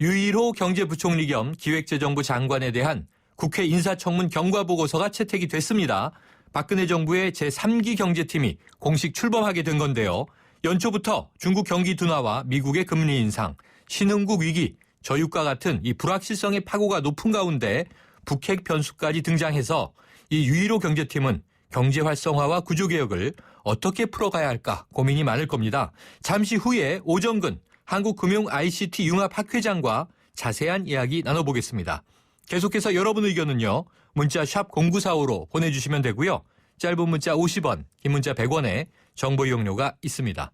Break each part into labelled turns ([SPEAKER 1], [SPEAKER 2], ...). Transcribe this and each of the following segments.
[SPEAKER 1] 유일호 경제부총리 겸 기획재정부 장관에 대한 국회 인사청문 경과보고서가 채택이 됐습니다. 박근혜 정부의 제3기 경제팀이 공식 출범하게 된 건데요. 연초부터 중국 경기 둔화와 미국의 금리 인상, 신흥국 위기, 저유가 같은 이 불확실성의 파고가 높은 가운데 북핵 변수까지 등장해서 이 유일호 경제팀은 경제 활성화와 구조개혁을 어떻게 풀어가야 할까 고민이 많을 겁니다. 잠시 후에 오정근 한국금융 ICT 융합학회장과 자세한 이야기 나눠보겠습니다. 계속해서 여러분 의견은요. 문자 샵 0945로 보내주시면 되고요. 짧은 문자 50원, 긴 문자 100원에 정보 이용료가 있습니다.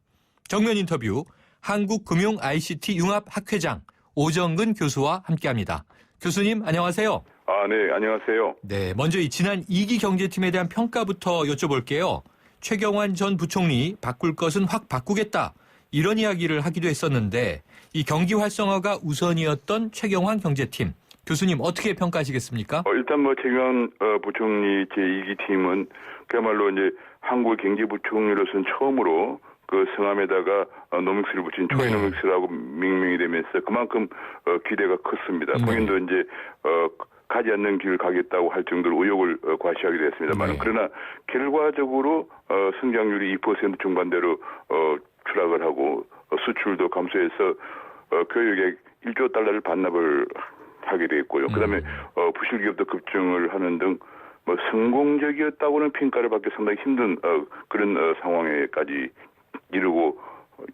[SPEAKER 1] 정면 인터뷰 한국금융 ICT 융합학회장 오정근 교수와 함께합니다. 교수님 안녕하세요.
[SPEAKER 2] 네, 안녕하세요.
[SPEAKER 1] 네, 먼저 이 지난 2기 경제팀에 대한 평가부터 여쭤볼게요. 최경환 전 부총리 바꿀 것은 확 바꾸겠다. 이런 이야기를 하기도 했었는데 이 경기 활성화가 우선이었던 최경환 경제팀. 교수님 어떻게 평가하시겠습니까?
[SPEAKER 2] 일단 최경환 부총리 제2기 팀은 그야말로 이제 한국의 경제부총리로서는 처음으로 그 성함에다가 노믹스를 붙인 초이노믹스라고命名이 되면서 그만큼 기대가 컸습니다. 본인도 이제 가지 않는 길을 가겠다고 할 정도로 의욕을 과시하게 됐습니다만 그러나 결과적으로 성장률이 2% 중반대로 추락을 하고 수출도 감소해서 교육액 1조 달러를 반납을 하게 됐고요. 그다음에 부실 기업도 급증을 하는 등 성공적이었다고는 평가를 받기 상당히 힘든 그런 상황에까지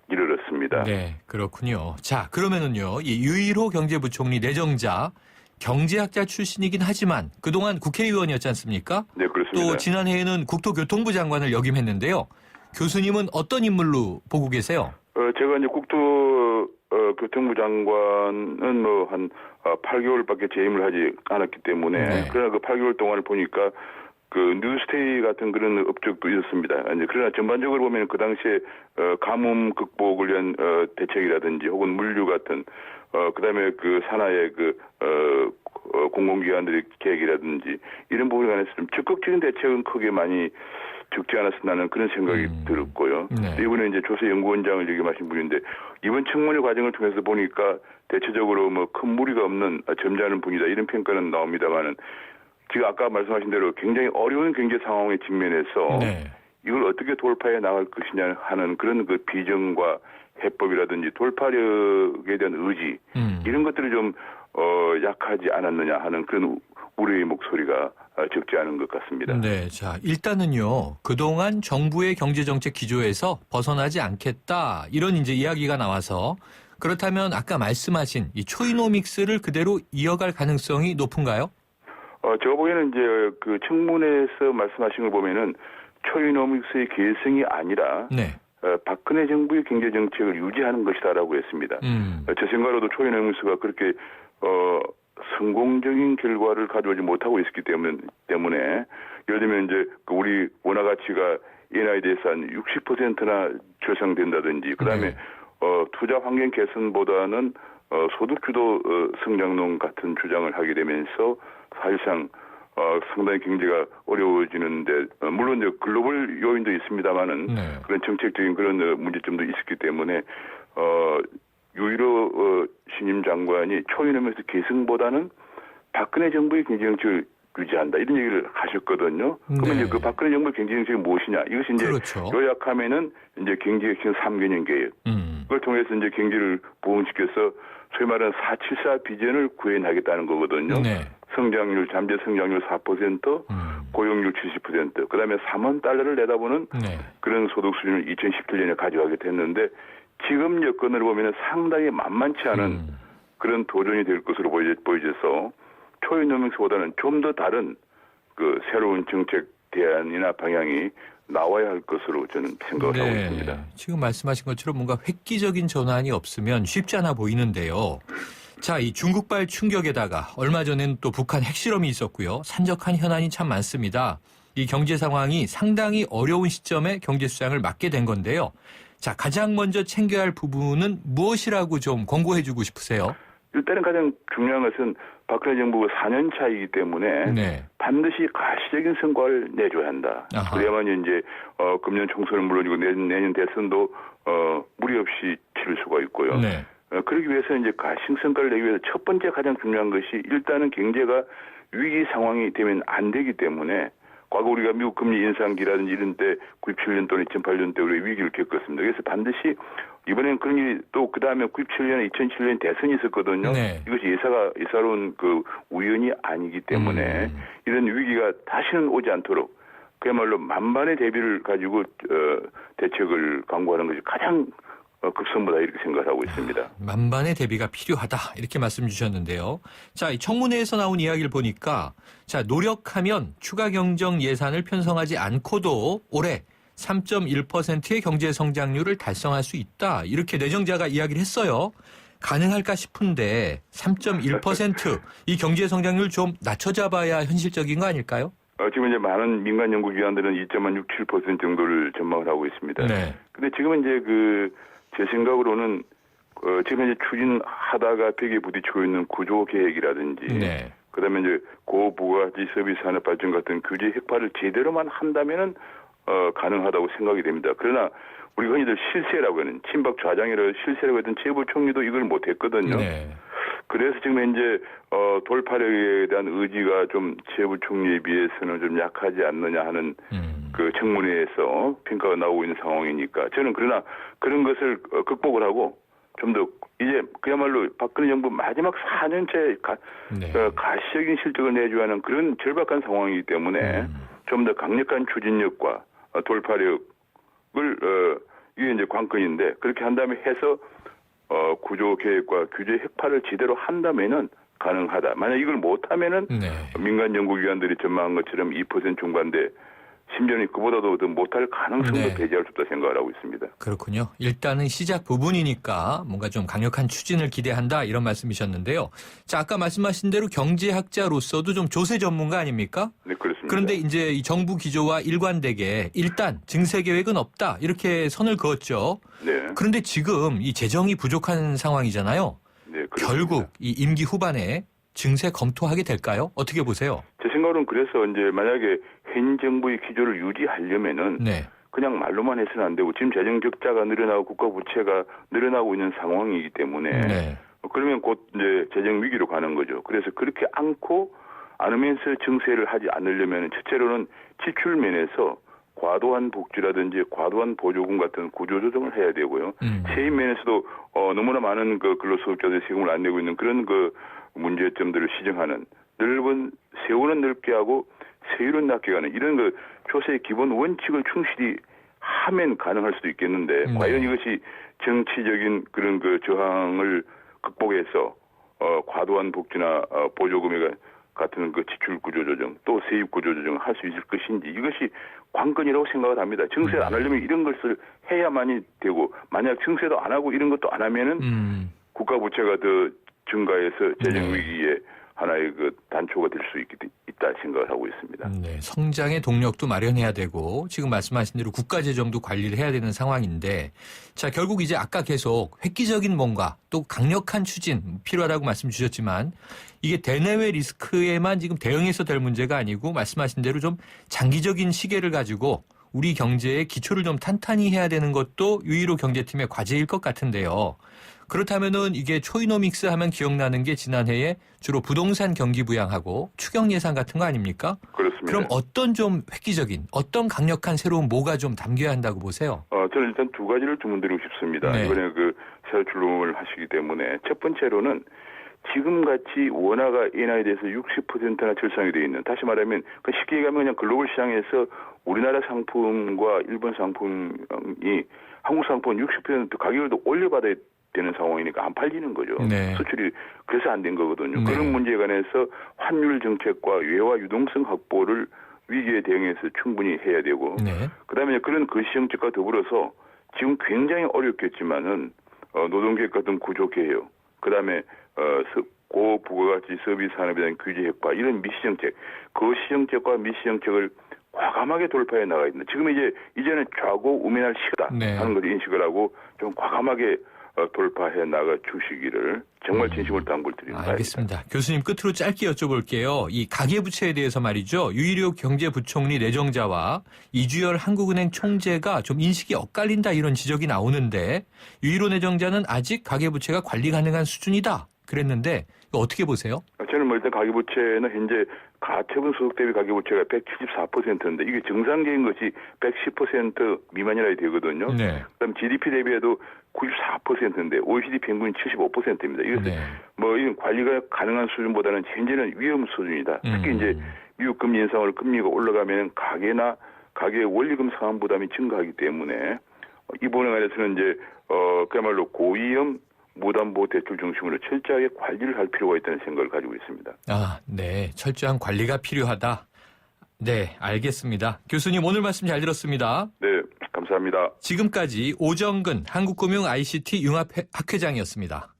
[SPEAKER 2] 이르렀습니다.
[SPEAKER 1] 네, 그렇군요. 자, 그러면은요, 이 유일호 경제부총리 내정자 경제학자 출신이긴 하지만 그동안 국회의원이었지 않습니까?
[SPEAKER 2] 네, 그렇습니다.
[SPEAKER 1] 또 지난해에는 국토교통부 장관을 역임했는데요. 교수님은 어떤 인물로 보고 계세요?
[SPEAKER 2] 제가 이제 국토교통부 장관은 한 8개월밖에 재임을 하지 않았기 때문에 그러나 그 8개월 동안을 보니까 그 뉴스테이 같은 그런 업적도 있었습니다. 그러나 전반적으로 보면 그 당시에 가뭄 극복을 위한 대책이라든지 혹은 물류 같은 그다음에 그 산하의 공공기관들의 계획이라든지 이런 부분에 관해서 좀 적극적인 대책은 크게 많이 적지 않았으나 하는 그런 생각이 들었고요. 이번에 이제 조세연구원장을 역임하신 분인데 이번 청문회 과정을 통해서 보니까 대체적으로 큰 무리가 없는 점잖은 분이다 이런 평가는 나옵니다만은 지금 아까 말씀하신 대로 굉장히 어려운 경제 상황에 직면해서 이걸 어떻게 돌파해 나갈 것이냐 하는 그런 그 비전과 해법이라든지 돌파력에 대한 의지 이런 것들이 좀 약하지 않았느냐 하는 그런 우려의 목소리가 적지 않은 것 같습니다.
[SPEAKER 1] 네, 자 일단은요 그동안 정부의 경제정책 기조에서 벗어나지 않겠다 이런 이제 이야기가 나와서 그렇다면 아까 말씀하신 이 초이노믹스를 그대로 이어갈 가능성이 높은가요?
[SPEAKER 2] 제가 보기에는 이제 그 청문회에서 말씀하신 걸 보면은 초이노믹스의 계승이 아니라 박근혜 정부의 경제 정책을 유지하는 것이다라고 했습니다. 제 생각으로도 초이노믹스가 그렇게 성공적인 결과를 가져오지 못하고 있었기 때문에 예를 들면 이제 우리 원화 가치가 엔화에 대해서 한 60%나 절상된다든지 그다음에 투자 환경 개선보다는 소득 주도 성장론 같은 주장을 하게 되면서 사실상 상당히 경제가 어려워지는데 물론 이제 글로벌 요인도 있습니다만은 그런 정책적인 그런 문제점도 있었기 때문에 유일호 신임 장관이 초이노믹스 계승보다는 박근혜 정부의 경제 정책을 유지한다 이런 얘기를 하셨거든요. 그러면 이제 그 박근혜 정부의 경제 정책이 무엇이냐? 이것이 이제 요약하면은 이제 경제 핵심 3개년 계획. 그걸 통해서 이제 경제를 부흥시켜서 소위 말하는 474 비전을 구현하겠다는 거거든요. 성장률, 잠재 성장률 4%, 고용률 70%, 그다음에 3원 달러를 내다보는 그런 소득 수준을 2017년에 가져가게 됐는데 지금 여건을 보면 상당히 만만치 않은 그런 도전이 될 것으로 보여져서 초이노믹스보다는 좀 더 다른 그 새로운 정책 대안이나 방향이 나와야 할 것으로 저는 생각을 하고 있습니다.
[SPEAKER 1] 지금 말씀하신 것처럼 뭔가 획기적인 전환이 없으면 쉽지 않아 보이는데요. 자, 이 중국발 충격에다가 얼마 전엔 또 북한 핵실험이 있었고요. 산적한 현안이 참 많습니다. 이 경제 상황이 상당히 어려운 시점에 경제 수장을 맡게 된 건데요. 자, 가장 먼저 챙겨야 할 부분은 무엇이라고 좀 권고해 주고 싶으세요?
[SPEAKER 2] 일단은 가장 중요한 것은 박근혜 정부가 4년 차이기 때문에 반드시 가시적인 성과를 내줘야 한다. 그래야만 이제 금년 총선은 물론이고 내년 대선도 무리 없이 치를 수가 있고요. 그러기 위해서 이제 가시성과를 내기 위해서 첫 번째 가장 중요한 것이 일단은 경제가 위기 상황이 되면 안 되기 때문에 과거 우리가 미국 금리 인상기라든지 이런 때 97년 또는 2008년 때 우리 위기를 겪었습니다. 그래서 반드시 이번엔 그런 일이 또 그다음에 97년에 2007년 대선이 있었거든요.
[SPEAKER 1] 네.
[SPEAKER 2] 이것이 예사로운 그 우연이 아니기 때문에 이런 위기가 다시는 오지 않도록 그야말로 만반의 대비를 가지고 대책을 강구하는 것이 가장 급선무다 이렇게 생각하고 있습니다.
[SPEAKER 1] 만반의 대비가 필요하다 이렇게 말씀 주셨는데요. 자, 이 청문회에서 나온 이야기를 보니까 자 노력하면 추가 경정 예산을 편성하지 않고도 올해 3.1%의 경제 성장률을 달성할 수 있다. 이렇게 내정자가 이야기를 했어요. 가능할까 싶은데 3.1% 이 경제 성장률 좀 낮춰잡아야 현실적인 거 아닐까요?
[SPEAKER 2] 지금 이제 많은 민간 연구기관들은 2.67% 정도를 전망을 하고 있습니다.
[SPEAKER 1] 네.
[SPEAKER 2] 근데 지금은 이제 제 생각으로는 지금 이제 추진하다가 벽에 부딪히고 있는 구조 계획이라든지,
[SPEAKER 1] 네.
[SPEAKER 2] 그다음에 이제 고부가가치 서비스 산업 발전 같은 규제 혁파를 제대로만 한다면은 가능하다고 생각이 됩니다. 그러나 우리가 흔히들 실세라고 하는 친박 좌장이라 실세라고 했던 최부 총리도 이걸 못했거든요.
[SPEAKER 1] 네.
[SPEAKER 2] 그래서 지금 현재 돌파력에 대한 의지가 좀 최부 총리에 비해서는 좀 약하지 않느냐 하는 그 청문회에서 평가가 나오고 있는 상황이니까 저는 그러나 그런 것을 극복을 하고 좀 더 이제 그야말로 박근혜 정부 마지막 4년째 가시적인 실적을 내줘야 하는 그런 절박한 상황이기 때문에 좀 더 강력한 추진력과 돌파력을 이게 이제 관건인데 그렇게 한 다음에 해서 구조 계획과 규제 혁파를 제대로 한다면은 가능하다. 만약 이걸 못하면은 민간 연구기관들이 전망한 것처럼 2% 중반대 심지어는 그보다도 더 못할 가능성도 배제할 수 없다 생각을 하고 있습니다.
[SPEAKER 1] 그렇군요. 일단은 시작 부분이니까 뭔가 좀 강력한 추진을 기대한다 이런 말씀이셨는데요. 자, 아까 말씀하신 대로 경제학자로서도 좀 조세 전문가 아닙니까?
[SPEAKER 2] 네, 그렇습니다.
[SPEAKER 1] 그런데 이제 이 정부 기조와 일관되게 일단 증세 계획은 없다 이렇게 선을 그었죠.
[SPEAKER 2] 네.
[SPEAKER 1] 그런데 지금 이 재정이 부족한 상황이잖아요.
[SPEAKER 2] 네, 그렇습니다.
[SPEAKER 1] 결국 이 임기 후반에 증세 검토하게 될까요? 어떻게 보세요?
[SPEAKER 2] 제 생각으로는 그래서 이제 만약에 현 정부의 기조를 유지하려면은 그냥 말로만 해서는 안 되고 지금 재정 적자가 늘어나고 국가 부채가 늘어나고 있는 상황이기 때문에 그러면 곧 이제 재정 위기로 가는 거죠. 그래서 그렇게 않으면서 증세를 하지 않으려면 첫째로는 지출 면에서 과도한 복지라든지 과도한 보조금 같은 구조조정을 해야 되고요. 세입 면에서도 너무나 많은 그 근로소득자들이 세금을 안 내고 있는 그런 그 문제점들을 시정하는 넓은 세우는 넓게 하고 세율은 낮게 가는 이런 그 조세의 기본 원칙을 충실히 하면 가능할 수도 있겠는데 과연 이것이 정치적인 그런 그 저항을 극복해서 과도한 복지나 보조금에 같은 그 지출 구조 조정 또 세입 구조 조정을 할 수 있을 것인지 이것이 관건이라고 생각을 합니다. 증세 안 하려면 이런 것을 해야만이 되고 만약 증세도 안 하고 이런 것도 안 하면은 국가 부채가 더 증가해서 재정 위기에 하나의 그 단초가 될 수 있다 생각을 하고 있습니다.
[SPEAKER 1] 네, 성장의 동력도 마련해야 되고 지금 말씀하신 대로 국가 재정도 관리를 해야 되는 상황인데 자 결국 이제 아까 계속 획기적인 뭔가 또 강력한 추진 필요하다고 말씀 주셨지만 이게 대내외 리스크에만 지금 대응해서 될 문제가 아니고 말씀하신 대로 좀 장기적인 시계를 가지고 우리 경제의 기초를 좀 탄탄히 해야 되는 것도 유일호 경제팀의 과제일 것 같은데요. 그렇다면은 이게 초이노믹스 하면 기억나는 게 지난해에 주로 부동산 경기 부양하고 추경 예산 같은 거 아닙니까?
[SPEAKER 2] 그렇습니다.
[SPEAKER 1] 그럼 어떤 좀 획기적인, 어떤 강력한 새로운 뭐가 좀 담겨야 한다고 보세요?
[SPEAKER 2] 저는 일단 두 가지를 주문드리고 싶습니다. 이번에 그 새 출범을 하시기 때문에 첫 번째로는 지금같이 원화가 엔화에 대해서 60%나 절상이 되어 있는 다시 말하면 그 쉽게 얘기하면 그냥 글로벌 시장에서 우리나라 상품과 일본 상품이 한국 상품 60% 가격을 더 올려받아야 되는 상황이니까 안 팔리는 거죠. 수출이 그래서 안 된 거거든요. 그런 문제에 관해서 환율 정책과 외화 유동성 확보를 위기에 대응해서 충분히 해야 되고 그다음에 그런 거시정책과 더불어서 지금 굉장히 어렵겠지만은 노동계획 같은 구조개혁 그다음에 고부가가치 서비스 산업에 대한 규제 혁파 이런 미시정책 거시정책과 미시정책을 과감하게 돌파해 나가야 된다. 지금 이제는 좌고 우면할 시기다 하는 걸 인식을 하고 좀 과감하게 돌파해 나가 주시기를 정말 진심으로 당부를 드립니다.
[SPEAKER 1] 알겠습니다. 교수님 끝으로 짧게 여쭤볼게요. 이 가계부채에 대해서 말이죠. 유일효 경제부총리 내정자와 이주열 한국은행 총재가 좀 인식이 엇갈린다 이런 지적이 나오는데 유일효 내정자는 아직 가계부채가 관리 가능한 수준이다 그랬는데 이거 어떻게 보세요?
[SPEAKER 2] 저는 뭐 일단 가계부채는 현재 가처분 소득 대비 가계부채가 174%인데 이게 정상적인 것이 110% 미만이라 되거든요.
[SPEAKER 1] 네.
[SPEAKER 2] 그다음 GDP 대비해도 94%인데 OECD 평균 75%입니다. 이것은
[SPEAKER 1] 네.
[SPEAKER 2] 뭐 이런 관리가 가능한 수준보다는 현재는 위험 수준이다. 특히 이제 미국 금리 인상으로 금리가 올라가면 가계나 가계 원리금 상환 부담이 증가하기 때문에 이 부분에 관해서는 이제 그야말로 고위험 무담보 대출 중심으로 철저하게 관리를 할 필요가 있다는 생각을 가지고 있습니다.
[SPEAKER 1] 아, 네. 철저한 관리가 필요하다. 네, 알겠습니다. 교수님 오늘 말씀 잘 들었습니다.
[SPEAKER 2] 네, 감사합니다.
[SPEAKER 1] 지금까지 오정근 한국금융 ICT 융합학회장이었습니다.